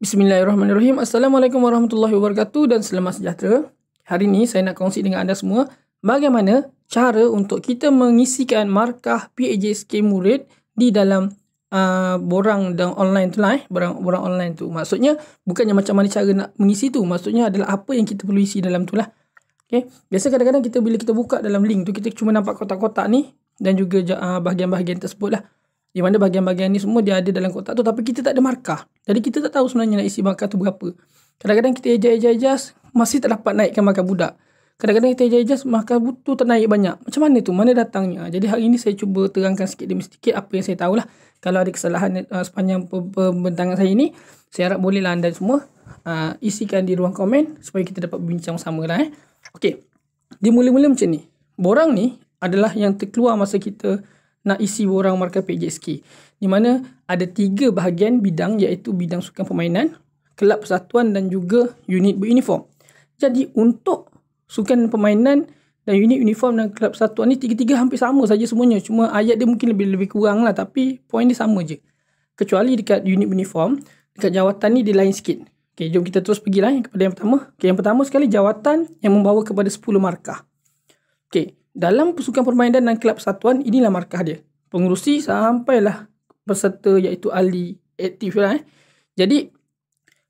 Bismillahirrahmanirrahim. Assalamualaikum warahmatullahi wabarakatuh dan selamat sejahtera. Hari ini saya nak kongsi dengan anda semua bagaimana cara untuk kita mengisikan markah PAJSK murid di dalam borang dan online tu lah. Borang online tu. Maksudnya bukannya macam mana cara nak mengisi tu. Maksudnya adalah apa yang kita perlu isi dalam tu lah. Okay. Biasa kadang-kadang bila kita buka dalam link tu, kita cuma nampak kotak-kotak ni dan juga bahagian-bahagian tersebut lah. Di mana bahagian-bahagian ni semua dia ada dalam kotak tu, tapi kita tak ada markah. Jadi kita tak tahu sebenarnya nak isi markah tu berapa. Kadang-kadang kita ejas masih tak dapat naikkan markah budak. Kadang-kadang kita ejas markah tu tak naik banyak. Macam mana tu? Mana datangnya? Jadi hari ini saya cuba terangkan sikit demi sedikit apa yang saya tahulah. Kalau ada kesalahan sepanjang pembentangan saya ini, saya harap bolehlah anda semua isikan di ruang komen supaya kita dapat berbincang sama lah. Okey. Dia mula-mula macam ni. Borang ni adalah yang terkeluar masa kita nak isi borang markah PAJSK, di mana ada 3 bahagian bidang, iaitu bidang sukan permainan, kelab persatuan dan juga unit beruniform. Jadi untuk sukan permainan dan unit uniform dan kelab persatuan ni tiga-tiga hampir sama saja semuanya, cuma ayat dia mungkin lebih kurang lah, tapi poin dia sama je. Kecuali dekat unit uniform, dekat jawatan ni dia lain sikit. Okay, jom kita terus pergilah kepada yang pertama. Okay, yang pertama sekali, jawatan yang membawa kepada 10 markah. Okay, dalam sukan permainan dan kelab persatuan, inilah markah dia. Pengurusi sampailah peserta, iaitu ahli aktif lah. Jadi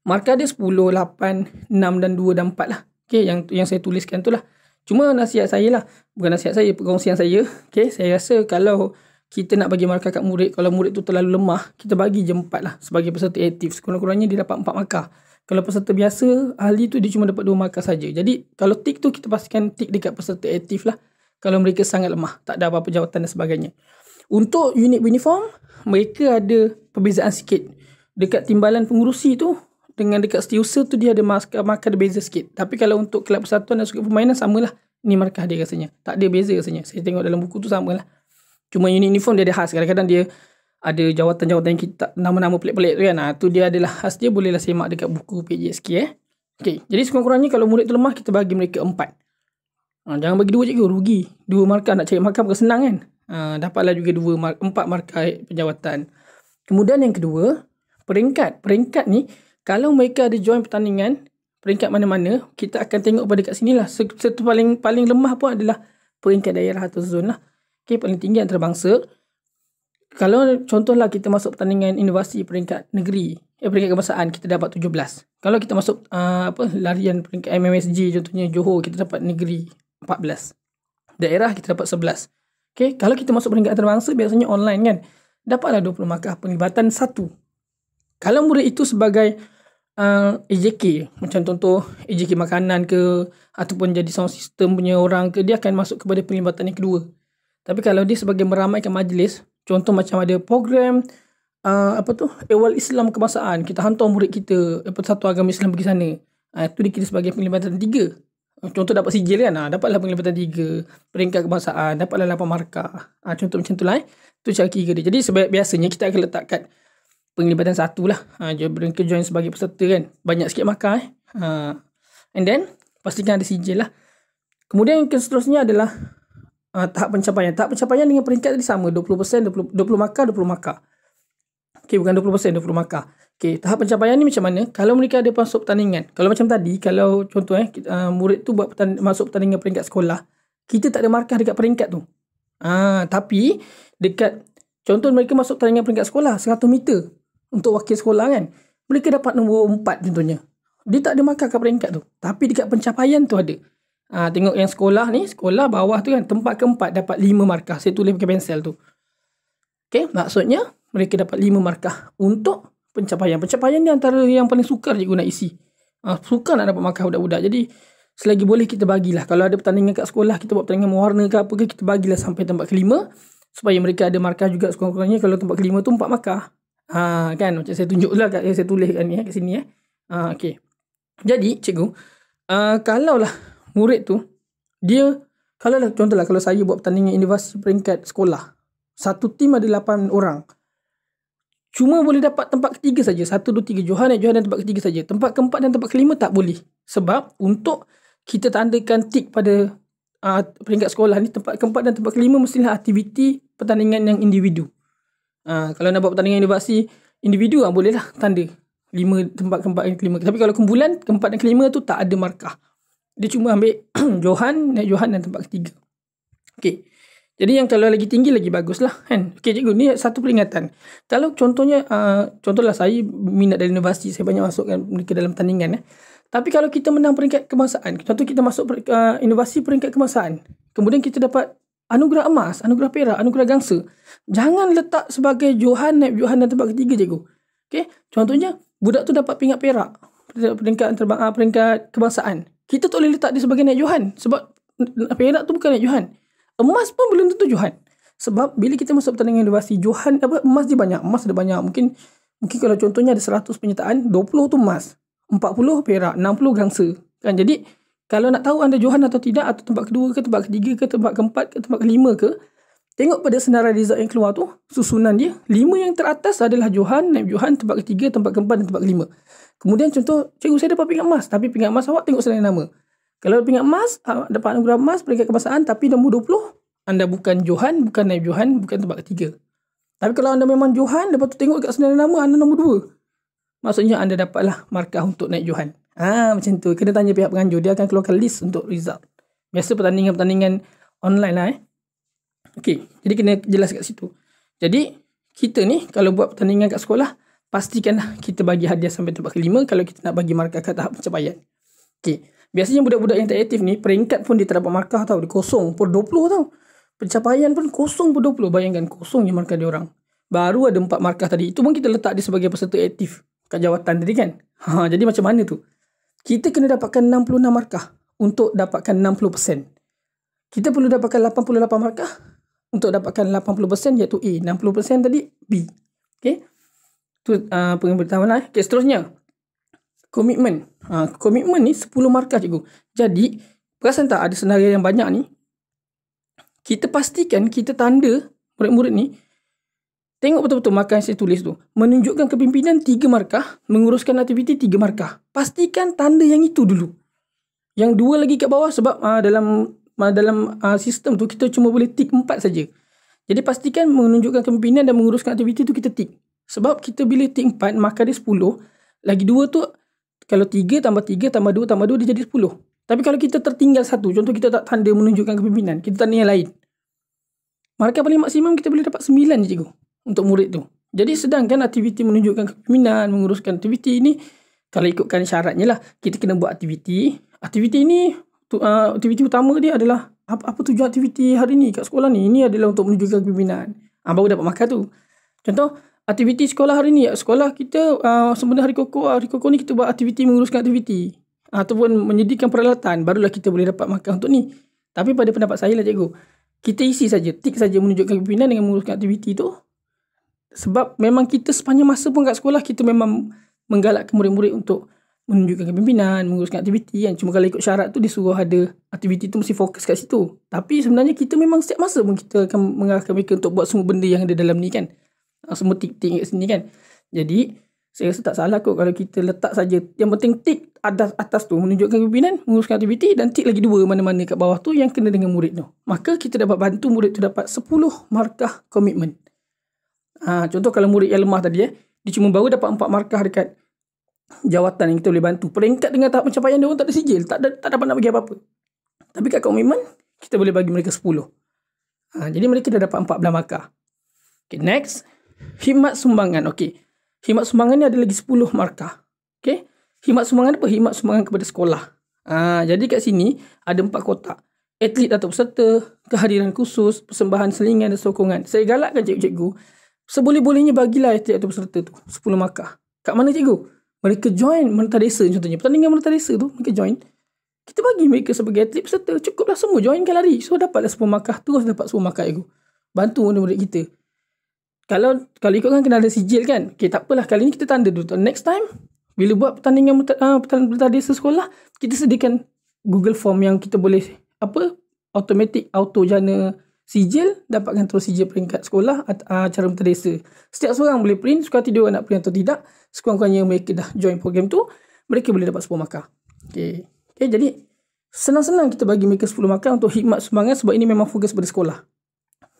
markah dia 10, 8, 6 dan 2 dan 4 lah. Okay, yang saya tuliskan tu lah. Cuma nasihat saya lah, bukan nasihat saya, perkongsian saya. Okay, saya rasa kalau kita nak bagi markah kat murid, kalau murid tu terlalu lemah, kita bagi je 4 lah sebagai peserta aktif. Sekurang-kurangnya dia dapat 4 markah. Kalau peserta biasa, ahli tu dia cuma dapat 2 markah saja. Jadi kalau tik tu, kita pastikan tik dekat peserta aktif lah. Kalau mereka sangat lemah, tak ada apa-apa jawatan dan sebagainya. Untuk unit uniform, mereka ada perbezaan sikit. Dekat timbalan pengurusi tu dengan dekat setiausaha tu dia ada markah ada beza sikit. Tapi kalau untuk kelab persatuan dan sukan permainan, samalah. Ni markah dia rasanya. Tak ada beza rasanya. Saya tengok dalam buku tu samalah. Cuma unit uniform dia ada khas. Kadang-kadang dia ada jawatan-jawatan yang kita nama-nama pelik-pelik tu kan. Tu dia adalah khas dia. Bolehlah semak dekat buku PAJSK. Okay. Jadi sekurang-kurangnya kalau murid tu lemah, kita bagi mereka 4. Jangan bagi 2 cikgu, rugi. 2 markah, nak cari markah bukan senang kan. Dapatlah juga 4 markah penjawatan. Kemudian yang kedua, peringkat. Peringkat ni, kalau mereka ada join pertandingan, peringkat mana-mana, kita akan tengok pada kat sini lah. Satu paling lemah pun adalah peringkat daerah atau zon lah. Okay, paling tinggi antarabangsa. Kalau contohlah kita masuk pertandingan inovasi peringkat negeri, peringkat kebangsaan, kita dapat 17. Kalau kita masuk larian peringkat MMSG, contohnya Johor, kita dapat negeri 14. Daerah kita dapat 11. Okay, kalau kita masuk peringkat antarabangsa, biasanya online kan, dapatlah 20 markah penglibatan 1. Kalau murid itu sebagai AJK, macam contoh AJK makanan ke, ataupun jadi sound system punya orang ke, dia akan masuk kepada penglibatan yang kedua. Tapi kalau dia sebagai meramaikan majlis, contoh macam ada program Awal Islam kebangsaan, kita hantar murid kita satu agama Islam pergi sana, itu dikira sebagai penglibatan 3. Contoh dapat sijil kan, dapatlah penglibatan 3. Peringkat kebangsaan, dapatlah 8 markah. Contoh macam tu lah. Itu cara kira dia. Jadi biasanya kita akan letakkan penglibatan 1 lah. Mereka join sebagai peserta kan, banyak sikit markah. And then pastikan ada sijil lah. Kemudian yang seterusnya adalah tahap pencapaian. Tahap pencapaian dengan peringkat tadi sama, 20%, 20 markah, 20 markah. Okay, bukan 20%, 20 markah. Okay, tahap pencapaian ni macam mana? Kalau mereka ada masuk pertandingan. Kalau macam tadi, kalau contoh murid tu buat masuk pertandingan peringkat sekolah, kita tak ada markah dekat peringkat tu. Tapi dekat contoh mereka masuk pertandingan peringkat sekolah 100 meter untuk wakil sekolah kan, mereka dapat nombor 4 contohnya. Dia tak ada markah kat peringkat tu, tapi dekat pencapaian tu ada. Tengok yang sekolah ni, sekolah bawah tu kan, tempat keempat dapat 5 markah. Saya tulis pakai pensel tu. Okay, maksudnya mereka dapat 5 markah untuk pencapaian. Pencapaian ni antara yang paling sukar cikgu nak isi. Sukar nak dapat markah budak-budak. Jadi selagi boleh kita bagilah. Kalau ada pertandingan kat sekolah, kita buat pertandingan mewarna ke apa ke, kita bagilah sampai tempat kelima, supaya mereka ada markah juga sekurang-kurangnya. Kalau tempat kelima tu 4 markah. Kan macam saya tunjuk lah kat, saya tulis kat ni kat sini. Okay. Jadi cikgu, kalaulah murid tu dia, contohlah kalau saya buat pertandingan inovasi peringkat sekolah, satu tim ada 8 orang, cuma boleh dapat tempat ketiga saja. 1, 2, 3 Johan dan tempat ketiga saja. Tempat keempat dan tempat kelima tak boleh. Sebab untuk kita tandakan tik pada peringkat sekolah ni, tempat keempat dan tempat kelima mestilah aktiviti pertandingan yang individu. Kalau nak buat pertandingan inovasi individu, bolehlah tanda. 5 tempat keempat dan kelima. Tapi kalau kumpulan keempat dan kelima tu tak ada markah. Dia cuma ambil Johan, naib Johan dan tempat ketiga. Okey. Jadi yang kalau lagi tinggi lagi bagus lah kan. Okey cikgu, ni satu peringatan. Kalau contohnya contohlah saya minat dari universiti, saya banyak masukkan mereka dalam tandingan Tapi kalau kita menang peringkat kebangsaan, contoh kita masuk universiti peringkat kebangsaan, kemudian kita dapat anugerah emas, anugerah perak, anugerah gangsa, jangan letak sebagai Johan, naib Johan dan tempat ketiga cikgu. Okey, contohnya budak tu dapat peringkat perak, peringkat kebangsaan. Kita tak boleh letak dia sebagai naib Johan sebab perak tu bukan naib Johan. Emas pun belum tentu Johan. Sebab bila kita masuk pertandingan universiti, Johan emas dia banyak. Emas ada banyak. Mungkin kalau contohnya ada 100 penyertaan, 20 tu emas, 40 perak, 60 gangsa. Kan? Jadi kalau nak tahu anda Johan atau tidak, atau tempat kedua ke, tempat ketiga ke, tempat keempat ke, tempat kelima ke, tengok pada senarai result yang keluar tu, susunan dia, 5 yang teratas adalah Johan, naib Johan, tempat ketiga, tempat keempat dan tempat kelima. Kemudian contoh, cikgu saya dapat peringkat emas, tapi peringkat emas awak tengok senarai nama. Kalau peringkat emas, dapat anugerah emas, peringkat kebangsaan, tapi nombor 20, anda bukan Johan, bukan naib Johan, bukan tempat ketiga. Tapi kalau anda memang Johan, lepas tu tengok kat senarai nama, anda nombor 2. Maksudnya anda dapatlah markah untuk naib Johan. Macam tu. Kena tanya pihak penganjur, dia akan keluarkan list untuk result. Biasa pertandingan-pertandingan online lah Okey, jadi kena jelas kat situ. Jadi, kita ni kalau buat pertandingan kat sekolah, pastikanlah kita bagi hadiah sampai tempat kelima kalau kita nak bagi markah kat tahap pencapaian. Okey, biasanya budak-budak yang tak aktif ni, peringkat pun dia tak dapat markah tau. Dia kosong per 20 tau. Pencapaian pun kosong per 20. Bayangkan, kosong je markah dia orang. Baru ada 4 markah tadi. Itu pun kita letak dia sebagai peserta aktif kat jawatan tadi kan. Jadi macam mana tu? Kita kena dapatkan 66 markah untuk dapatkan 60%. Kita perlu dapatkan 88 markah untuk dapatkan 80% iaitu A. 60% tadi B. Okey. Tu pemberitahuan Okey, seterusnya. Komitmen. Komitmen ni 10 markah cikgu. Jadi, perasan tak ada senarai yang banyak ni? Kita pastikan kita tanda murid-murid ni. Tengok betul-betul markah yang saya tulis tu. Menunjukkan kepimpinan 3 markah. Menguruskan aktiviti 3 markah. Pastikan tanda yang itu dulu. Yang 2 lagi kat bawah sebab dalam sistem tu kita cuma boleh tick 4 saja. Jadi pastikan menunjukkan kepimpinan dan menguruskan aktiviti tu kita tick. Sebab kita bila tick 4 markah dia 10. Lagi 2 tu kalau 3 tambah 3 tambah 2 tambah 2 dia jadi 10. Tapi kalau kita tertinggal 1, contoh kita tak tanda menunjukkan kepimpinan, kita tanda yang lain. Markah paling maksimum kita boleh dapat 9 je cikgu untuk murid tu. Jadi sedangkan aktiviti menunjukkan kepimpinan, menguruskan aktiviti ni, kalau ikutkan syaratnya lah, kita kena buat aktiviti. Aktiviti ni aktiviti utama dia adalah apa tujuan aktiviti hari ni kat sekolah ni. Ini adalah untuk menunjukkan kepimpinan. Baru dapat markah tu. Contoh, aktiviti sekolah hari ni. Sekolah kita sebenarnya hari koko ni kita buat aktiviti menguruskan aktiviti. Ataupun menyediakan peralatan. Barulah kita boleh dapat markah untuk ni. Tapi pada pendapat saya lah cikgu, kita isi saja, tik saja menunjukkan kepimpinan dengan menguruskan aktiviti tu. Sebab memang kita sepanjang masa pun kat sekolah, kita memang menggalakkan murid-murid untuk menunjukkan kepimpinan, menguruskan aktiviti kan. Cuma kalau ikut syarat tu dia suruh ada aktiviti tu mesti fokus kat situ. Tapi sebenarnya kita memang setiap masa pun kita akan mengarahkan mereka untuk buat semua benda yang ada dalam ni kan. Semua tik-tik kat sini kan. Jadi saya rasa tak salah kot kalau kita letak saja. Yang penting tik atas tu menunjukkan kepimpinan, menguruskan aktiviti, dan tik lagi 2 mana-mana kat bawah tu yang kena dengan murid tu. Maka kita dapat bantu murid tu dapat 10 markah komitmen. Contoh kalau murid yang lemah tadi dia cuma baru dapat 4 markah dekat jawatan yang kita boleh bantu. Peringkat dengan tahap pencapaian dia orang tak ada sijil, tak dapat nak bagi apa-apa. Tapi kat komitmen kita boleh bagi mereka 10. Jadi mereka dah dapat 14 markah. Okay, next. Khidmat sumbangan. Okay. Khidmat sumbangan ni ada lagi 10 markah. Okay. Khidmat sumbangan apa? Khidmat sumbangan kepada sekolah. Jadi kat sini ada 4 kotak. Atlet atau peserta, kehadiran khusus, persembahan selingan dan sokongan. Saya galakkan cikgu-cikgu, seboleh-bolehnya bagilah atlet atau peserta tu 10 markah. Kat mana cikgu? Mereka join Menata Desa contohnya. Pertandingan Menata Desa tu mereka join. Kita bagi mereka sebagai atlet peserta. Cukuplah semua joinkan lari. So dapatlah 10 markah. Terus dapat 10 markah cikgu. Bantu murid-murid kita. Kalau ikutkan kena ada sijil kan. Okay, tak apalah. Kali ni kita tanda dulu. Next time, bila buat pertandingan Menata Desa sekolah, kita sediakan Google Form yang kita boleh automatic auto jana sijil, dapatkan terus sijil peringkat sekolah acara Menata Desa. Setiap seorang boleh print, suka hati dia orang nak print atau tidak. Sekurang-kurangnya mereka dah join program tu, mereka boleh dapat 10 markah. Okay, jadi senang-senang kita bagi mereka 10 markah untuk khidmat sumbangan sebab ini memang fokus pada sekolah.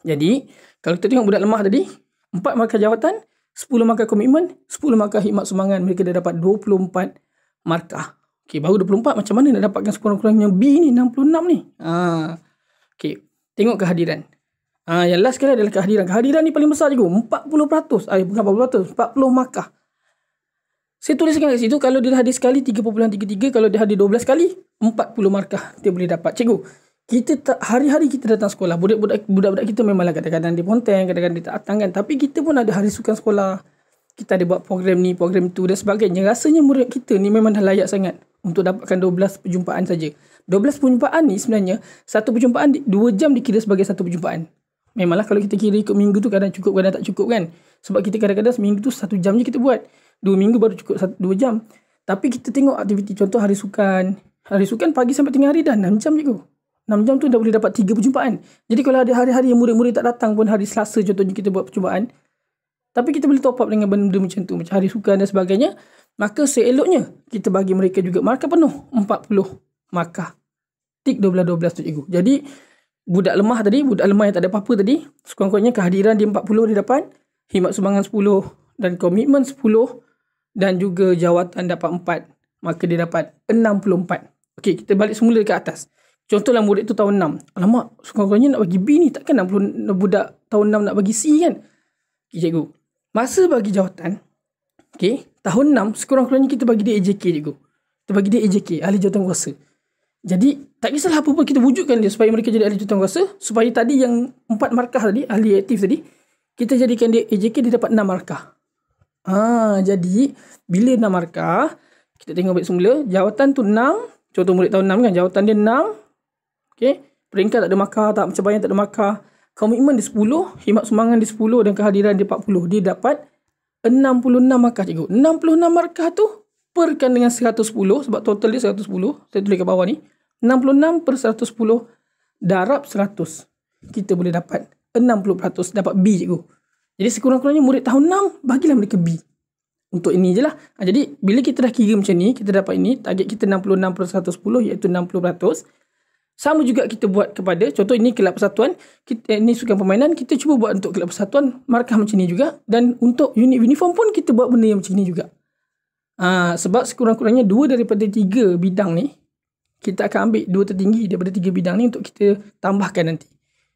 Jadi, kalau kita tengok budak lemah tadi, 4 markah jawatan, 10 markah komitmen, 10 markah khidmat sumbangan, mereka dah dapat 24 markah. Okey, baru 24, macam mana nak dapatkan sekurang-kurangnya B ni, 66 ni? Okey, tengok kehadiran. Yang last sekali adalah kehadiran. Kehadiran ni paling besar juga, 40%. Bukan 40%, 40 markah. Saya tuliskan kat situ, kalau dia hadir sekali 3.33, kalau dia hadir 12 kali 40 markah dia boleh dapat. Cikgu, kita hari-hari kita datang sekolah, budak-budak kita memanglah kadang-kadang dia ponteng, kadang-kadang dia tak datang kan, tapi kita pun ada hari sukan sekolah, kita ada buat program ni, program tu dan sebagainya. Rasanya murid kita ni memang dah layak sangat untuk dapatkan 12 perjumpaan saja. 12 perjumpaan ni sebenarnya, satu perjumpaan 2 jam dikira sebagai satu perjumpaan. Memanglah kalau kita kira ikut minggu tu kadang cukup, kadang tak cukup kan. Sebab kita kadang-kadang seminggu tu 1 jam je kita buat. 2 minggu baru cukup 2 jam. Tapi kita tengok aktiviti, contoh hari sukan. Hari sukan pagi sampai tengah hari dah 6 jam je tu. 6 jam tu dah boleh dapat 3 perjumpaan. Jadi kalau ada hari-hari yang murid-murid tak datang pun, hari Selasa contohnya kita buat perjumpaan, tapi kita boleh top up dengan benda macam tu, macam hari sukan dan sebagainya, maka seeloknya kita bagi mereka juga markah penuh 40 markah. Tik 12-12 tu cikgu. Jadi budak lemah yang tak ada apa-apa tadi, sekurang-kurangnya kehadiran dia 40 dia dapat, khidmat sumbangan 10 dan komitmen 10 dan juga jawatan dapat 4, maka dia dapat 64. Okey, kita balik semula ke atas. Contohlah murid tu tahun 6. Alamak, sekurang-kurangnya nak bagi B ni, takkan 60 budak tahun 6 nak bagi C kan? Okay, cikgu. Masa bagi jawatan, okey, tahun 6 sekurang-kurangnya kita bagi dia AJK cikgu. Kita bagi dia AJK, ahli jawatan kuasa. Jadi tak kisahlah apa pun, kita wujudkan dia supaya mereka jadi ahli jawatan kuasa, supaya tadi yang 4 markah tadi, ahli aktif tadi, kita jadikan dia AJK, dia dapat 6 markah. Jadi bila 6 markah, kita tengok balik semula, jawatan tu 6, contoh murid tahun 6 kan, jawatan dia 6. Okey, peringkat tak ada markah, tak macam bayang tak ada markah. Komitmen dia 10, khidmat sumbangan dia 10 dan kehadiran dia 40. Dia dapat 66 markah cikgu. 66 markah tu perkan dengan 110 sebab total dia 110. Saya tulis kat bawah ni. 66 per 110 darab 100. Kita boleh dapat 60%, dapat B cikgu. Jadi sekurang-kurangnya murid tahun 6 bagilah mereka B. Untuk ini je lah. Jadi bila kita dah kira macam ni, kita dapat ini, target kita 66 per 110 iaitu 60%. Sama juga kita buat kepada, contoh ini kelab persatuan, ini sukan permainan, kita cuba buat untuk kelab persatuan, markah macam ni juga. Dan untuk unit uniform pun kita buat benda yang macam ni juga. Sebab sekurang-kurangnya 2 daripada 3 bidang ni, kita akan ambil 2 tertinggi daripada 3 bidang ni untuk kita tambahkan nanti.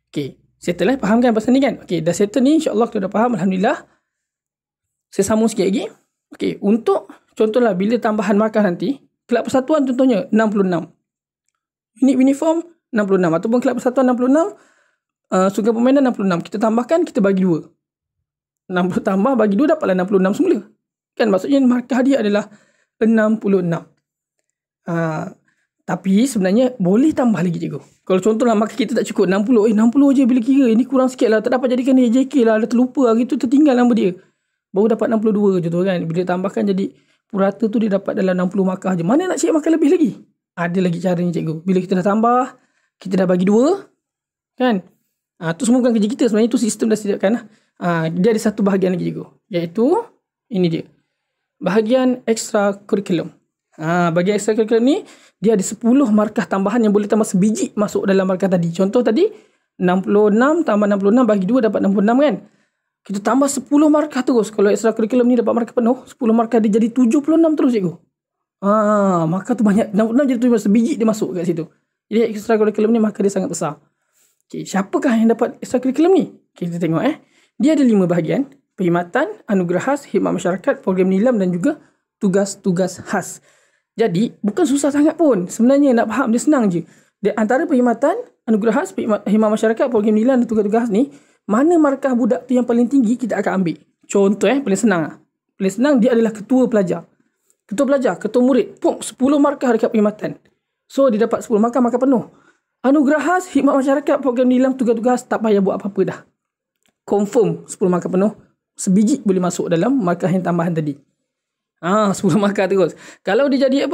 Okay, settle lah, faham kan pasal ni kan? Okay, dah settle ni, insyaAllah kita dah faham, Alhamdulillah. Saya sambung sikit lagi. Okay, untuk contohlah bila tambahan markah nanti, kelab persatuan contohnya 66. Unit uniform 66 ataupun kelab persatuan 66, sukan permainan 66. Kita tambahkan, kita bagi 2. 60 tambah bagi 2 dapatlah 66 semula. Kan maksudnya markah dia adalah 66. Tapi sebenarnya boleh tambah lagi cikgu. Kalau contohlah markah kita tak cukup 60, 60 je bila kira. Ini kurang sikit lah, tak dapat jadikan AJK lah, dah terlupa hari tu, tertinggal nama dia. Baru dapat 62 je tu kan. Bila tambahkan jadi purata tu dia dapat dalam 60 markah je. Mana nak cek markah lebih lagi? Ada lagi caranya cikgu. Bila kita dah tambah, kita dah bagi 2, kan? Tu semua bukan kerja kita. Sebenarnya tu sistem dah sediakan lah. Dia ada satu bahagian lagi cikgu. Iaitu, ini dia. Bahagian extra curriculum. Bahagian extra curriculum ni, dia ada 10 markah tambahan yang boleh tambah sebiji masuk dalam markah tadi. Contoh tadi, 66 tambah 66 bagi 2 dapat 66 kan? Kita tambah 10 markah terus. Kalau extra curriculum ni dapat markah penuh, 10 markah dia jadi 76 terus cikgu. Markah tu banyak. 66 jadi 76 sebiji dia masuk kat situ. Jadi extra curriculum ni markah dia sangat besar. Okay, siapakah yang dapat extra curriculum ni? Okay, kita tengok Dia ada 5 bahagian. Perkhidmatan, anugerah khas, khidmat masyarakat, program nilam dan juga tugas-tugas khas. Jadi, bukan susah sangat pun. Sebenarnya nak faham dia senang je. Di antara perkhidmatan, anugerah khas, khidmat masyarakat, program nilam dan tugas-tugas khas ni, mana markah budak tu yang paling tinggi kita akan ambil. Contoh paling senang. Paling senang dia adalah ketua pelajar. Ketua pelajar, ketua murid, 10 markah dekat perkhidmatan. So, dia dapat 10 markah penuh. Anugerah khas, khidmat masyarakat, program nilam, tugas-tugas, tak payah buat apa-apa dah. Confirm 10 markah penuh. Sebiji boleh masuk dalam markah yang tambahan tadi. 10 markah terus. Kalau dia jadi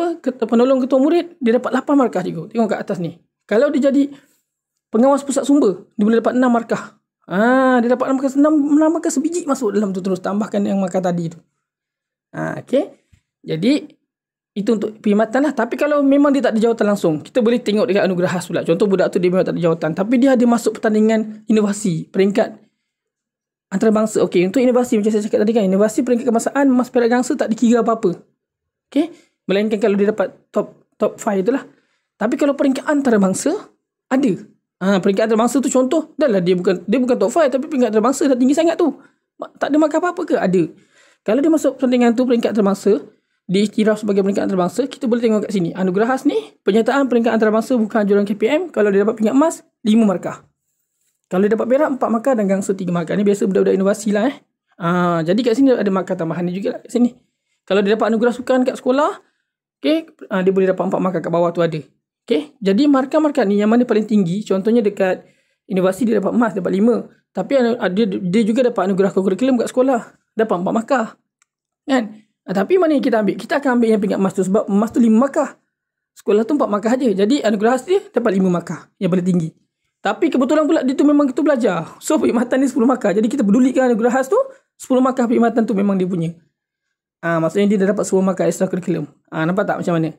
penolong ketua murid, dia dapat 8 markah cikgu. Tengok kat atas ni. Kalau dia jadi pengawas pusat sumber, dia boleh dapat 6 markah. Dia dapat 6 markah sebiji masuk dalam tu terus. Tambahkan yang markah tadi tu. Okay. Jadi, itu untuk perkhidmatan lah. Tapi kalau memang dia tak ada jawatan langsung, kita boleh tengok dekat anugerah khas pula. Contoh budak tu dia memang tak ada jawatan, tapi dia ada masuk pertandingan inovasi, peringkat antarabangsa. Okey, untuk universiti macam saya cakap tadi kan, universiti peringkat kebangsaan Mas Perak Gangsa tak dikira apa-apa. Okey, melainkan kalau dia dapat top 5 itulah. Tapi kalau peringkat antarabangsa ada. Peringkat antarabangsa tu contoh, dah lah dia bukan top 5 tapi peringkat antarabangsa dah tinggi sangat tu. Tak ada markah apa-apa ke? Ada. Kalau dia masuk pertandingan tu peringkat antarabangsa, diiktiraf sebagai peringkat antarabangsa, kita boleh tengok kat sini. Anugerah khas ni, penyertaan peringkat antarabangsa bukan anjuran KPM. Kalau dia dapat peringkat emas, 5 markah. Kalau dia dapat perak, 4 markah dan Gangsa 3 markah. Ni biasa budak-budak inovasi lah jadi kat sini ada markah tambahan ni juga lah kat sini. Kalau dia dapat anugerah sukan kat sekolah, dia boleh dapat 4 markah kat bawah tu ada. Jadi markah-markah ni yang mana paling tinggi, contohnya dekat inovasi dia dapat emas, dapat 5. Tapi dia juga dapat anugerah kurikulum kat sekolah, dapat 4 markah. Kan? Tapi mana yang kita ambil? Kita akan ambil yang peringkat emas tu sebab emas tu 5 markah. Sekolah tu 4 markah je. Jadi anugerah khas dia dapat 5 markah yang paling tinggi. Tapi kebetulan pula dia tu memang kita belajar. So perkhidmatan ni 10 markah. Jadi kita pedulikan anugerah khas tu, 10 markah perkhidmatan tu memang dia punya. Maksudnya dia dah dapat 10 markah extra curriculum. Nampak tak macam mana?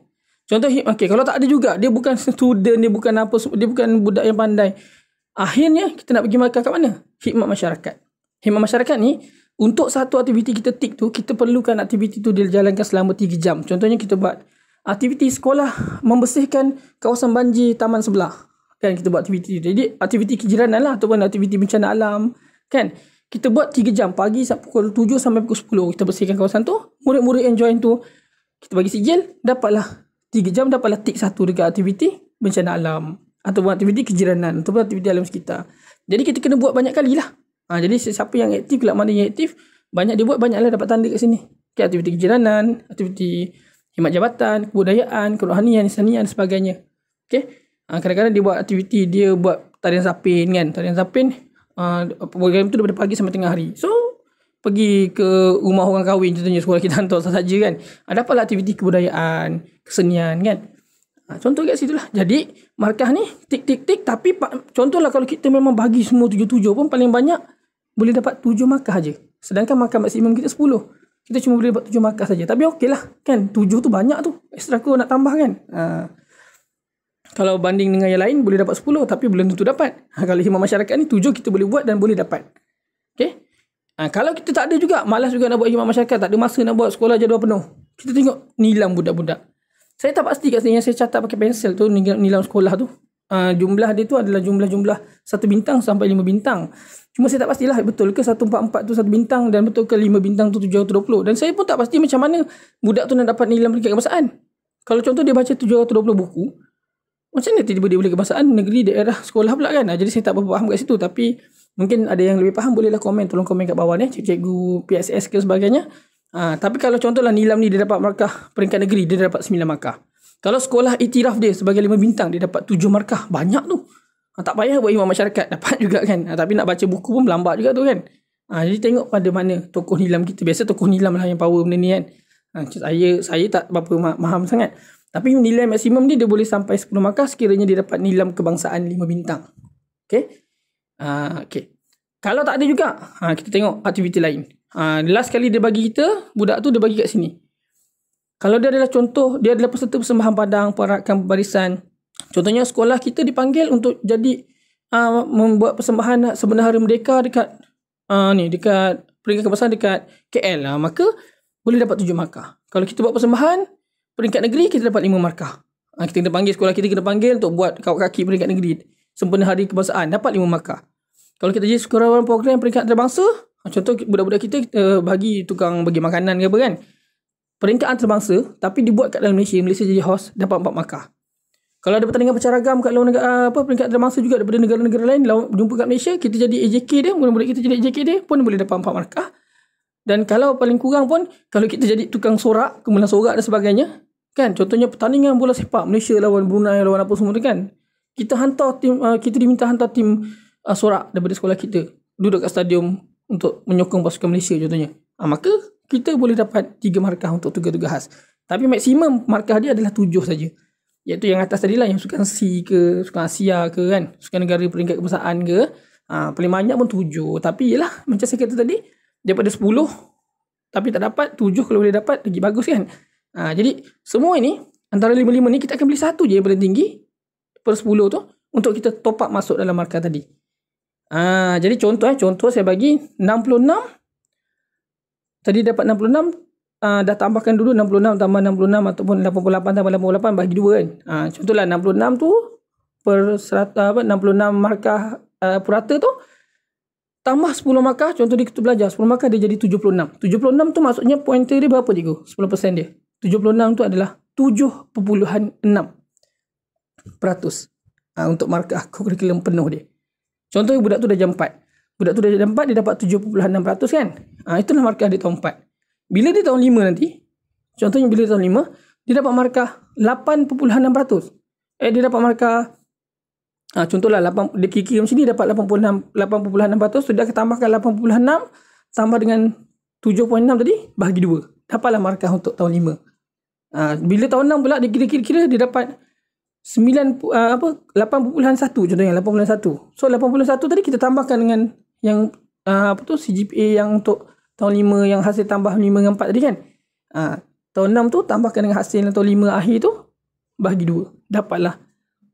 Contoh, kalau tak ada juga, dia bukan student, dia bukan apa, dia bukan budak yang pandai. Akhirnya kita nak bagi markah kat mana? Khidmat masyarakat. Khidmat masyarakat ni, untuk satu aktiviti kita tik tu, kita perlukan aktiviti tu dijalankan selama 3 jam. Contohnya kita buat aktiviti sekolah membersihkan kawasan banjir taman sebelah. Kan kita buat aktiviti. Jadi aktiviti kejiranan lah ataupun aktiviti bencana alam. Kan kita buat 3 jam. Pagi pukul 7 sampai pukul 10. Kita bersihkan kawasan tu. Murid-murid yang join tu, kita bagi sijil. Dapatlah 3 jam. Dapatlah tik 1 dekat aktiviti bencana alam. Ataupun aktiviti kejiranan. Ataupun aktiviti alam sekitar. Jadi kita kena buat banyak kali lah. Jadi siapa yang aktif, kelab mana yang aktif, banyak dia buat, banyaklah dapat tanda kat sini. Aktiviti kejiranan, aktiviti khidmat jabatan, kebudayaan, kerohanian, insanian dan sebagainya. Kadang-kadang dia buat aktiviti, dia buat tarian zapin kan. Tarian zapin, program tu daripada pagi sampai tengah hari. So, pergi ke rumah orang kahwin, contohnya sekolah kita hantar sahaja kan. Dapatlah aktiviti kebudayaan, kesenian kan. Contoh kat situ lah. Jadi, markah ni, tik-tik-tik. Tapi, contohlah kalau kita memang bagi semua 7-7 pun paling banyak, boleh dapat 7 markah je. Sedangkan markah maksimum kita 10. Kita cuma boleh dapat 7 markah saja. Tapi okey lah. Kan, 7 tu banyak tu. Extra aku nak tambah kan. Kalau banding dengan yang lain, boleh dapat 10. Tapi belum tentu dapat. Kalau khidmat masyarakat ni, 7 kita boleh buat dan boleh dapat. Kalau kita tak ada juga, malas juga nak buat khidmat masyarakat, tak ada masa nak buat, sekolah jadual penuh, kita tengok nilam budak-budak. Saya tak pasti kat sini yang saya catat pakai pensel tu, nilam sekolah tu. Jumlah dia tu adalah jumlah 1 bintang sampai 5 bintang. Cuma saya tak pastilah betul ke 144 tu 1 bintang dan betul ke 5 bintang tu 720. Dan saya pun tak pasti macam mana budak tu nak dapat nilam peringkat kebangsaan. Kalau contoh dia baca 720 buku, macam mana tiba-tiba dia boleh kebangsaan negeri daerah sekolah pula kan. Jadi saya tak berapa faham kat situ. Tapi mungkin ada yang lebih faham, bolehlah komen. Tolong komen kat bawah ni, cikgu PSS ke sebagainya. Tapi kalau contohlah nilam ni dia dapat markah peringkat negeri, dia dapat 9 markah. Kalau sekolah iktiraf dia sebagai 5 bintang, dia dapat 7 markah. Banyak tu. Tak payah buat khidmat masyarakat, dapat juga kan. Tapi nak baca buku pun melambat juga tu kan. Jadi tengok pada mana tokoh nilam kita. Biasa tokoh nilam lah yang power benda ni kan. Saya tak berapa faham sangat. Tapi nilai maksimum ni dia boleh sampai 10 markah sekiranya dia dapat nilam kebangsaan 5 bintang. Okay. Kalau tak ada juga, kita tengok aktiviti lain. Last kali dia bagi kita, budak tu dia bagi kat sini. Kalau dia adalah contoh, dia adalah peserta persembahan padang, perarakan barisan. Contohnya sekolah kita dipanggil untuk jadi membuat persembahan Sebenar Hari Merdeka dekat dekat peringkat kebangsaan dekat KL. Maka boleh dapat 7 markah. Kalau kita buat persembahan peringkat negeri, kita dapat 5 markah. Kita kena panggil, sekolah kita kena panggil untuk buat kawat kaki peringkat negeri. Sempena Hari Kebangsaan, dapat 5 markah. Kalau kita jadi sukarelawan program peringkat antarabangsa, contoh budak-budak kita bagi tukang bagi makanan ke apa kan. Peringkat antarabangsa, tapi dibuat kat dalam Malaysia jadi host, dapat 4 markah. Kalau ada pertandingan pencaragam kat luar negara, peringkat antarabangsa juga daripada negara-negara lain, jumpa kat Malaysia, kita jadi AJK dia, murid-murid kita jadi AJK dia, pun boleh dapat 4 markah. Dan kalau paling kurang pun, kalau kita jadi tukang sorak, kemudian sorak dan sebagainya, kan, contohnya pertandingan bola sepak, Malaysia lawan Brunei, lawan apa semua tu kan, kita hantar tim, kita diminta hantar tim sorak daripada sekolah kita, duduk kat stadium untuk menyokong pasukan Malaysia contohnya. Maka kita boleh dapat 3 markah untuk tugas-tugas khas. Tapi maksimum markah dia adalah 7 saja. Iaitu yang atas tadi lah, yang sukan C ke, sukan Asia ke kan, sukan negara peringkat kebangsaan ke, paling banyak pun 7. Tapi yelah, macam saya kata tadi, daripada 10 tapi tak dapat, 7 kalau boleh dapat lagi bagus kan. Jadi semua ini antara 5-5 ni kita akan beli satu je yang paling tinggi per 10 tu untuk kita top up masuk dalam markah tadi. Jadi contoh saya bagi 66. Tadi dapat 66, dah tambahkan dulu 66 tambah 66 ataupun 88 tambah 88 bagi 2 kan. Contohlah 66 tu per 100, 66 markah purata tu tambah 10 markah. Contoh di kita belajar 10 markah dia jadi 76. 76 tu maksudnya pointer dia berapa cikgu? 10% dia. 76 tu adalah 7.6% untuk markah kurikulum penuh dia. Contoh budak tu dah jam 4. Budak tu dah jam 4 dia dapat 7.6% kan. Itulah markah dia tahun 4. Bila dia tahun 5 nanti, contohnya bila dia tahun 5, dia dapat markah 8.6%. Dia dapat markah contohlah 8, dia kira macam ni dapat 8.6%, so dia akan tambahkan 8.6 tambah dengan 7.6 tadi bagi 2. Dapatlah markah untuk tahun 5. Bila tahun 6 pula dia kira-kira dia dapat 8.1 contohnya 8.1. So 81 tadi kita tambahkan dengan yang CGPA yang untuk tahun 5 yang hasil tambah 5 dengan 4 tadi kan. Tahun 6 tu tambahkan dengan hasil tahun 5 akhir tu bagi 2. Dapatlah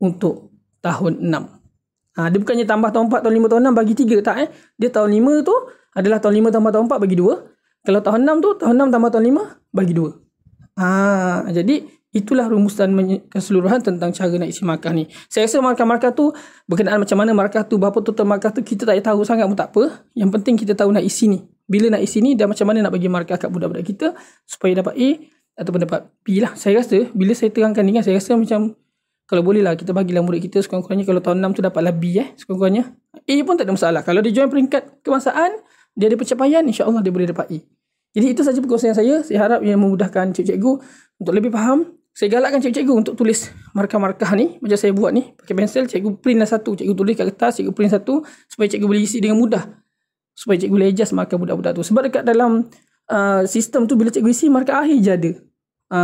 untuk tahun 6. Dia bukannya tambah tahun 4, tahun 5, tahun 6 bagi 3 tak Dia tahun 5 tu adalah tahun 5 tambah tahun 4 bagi 2. Kalau tahun 6 tu tahun 6 tambah tahun 5 bagi 2. Jadi itulah rumusan keseluruhan tentang cara nak isi markah ni. Saya rasa markah-markah tu berkenaan macam mana markah tu, berapa total markah tu kita tak tahu sangat pun tak apa. Yang penting kita tahu nak isi ni. Bila nak isi ni dan macam mana nak bagi markah kat budak-budak kita supaya dapat A ataupun dapat B lah. Saya rasa bila saya terangkan ni kan, saya rasa macam kalau boleh lah kita bagilah murid kita sekurang-kurangnya kalau tahun 6 tu dapatlah B sekurang-kurangnya. A pun tak ada masalah. Kalau dia join peringkat kebangsaan, dia ada pencapaian, insya-Allah dia boleh dapat A. Jadi itu saja perkongsian saya. Saya harap ia memudahkan cikgu-cikgu untuk lebih faham. Saya galakkan cikgu-cikgu untuk tulis markah-markah ni macam saya buat ni. Pakai pensel, cikgu print lah satu. Cikgu tulis kat kertas, cikgu print satu supaya cikgu boleh isi dengan mudah. Supaya cikgu boleh adjust markah budak-budak tu. Sebab dekat dalam sistem tu bila cikgu isi markah akhir je ada.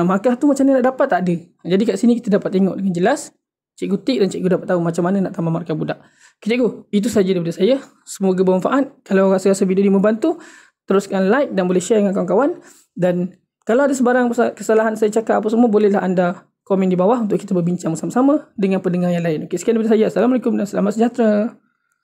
Markah tu macam mana nak dapat tak ada. Jadi kat sini kita dapat tengok dengan jelas. Cikgu tik dan cikgu dapat tahu macam mana nak tambah markah budak. Okay, cikgu, itu saja daripada saya. Semoga bermanfaat. Kalau rasa video ni membantu, teruskan like dan boleh share dengan kawan-kawan. Dan kalau ada sebarang kesalahan saya cakap apa semua, bolehlah anda komen di bawah untuk kita berbincang bersama-sama dengan pendengar yang lain. Okay, sekian daripada saya. Assalamualaikum dan selamat sejahtera.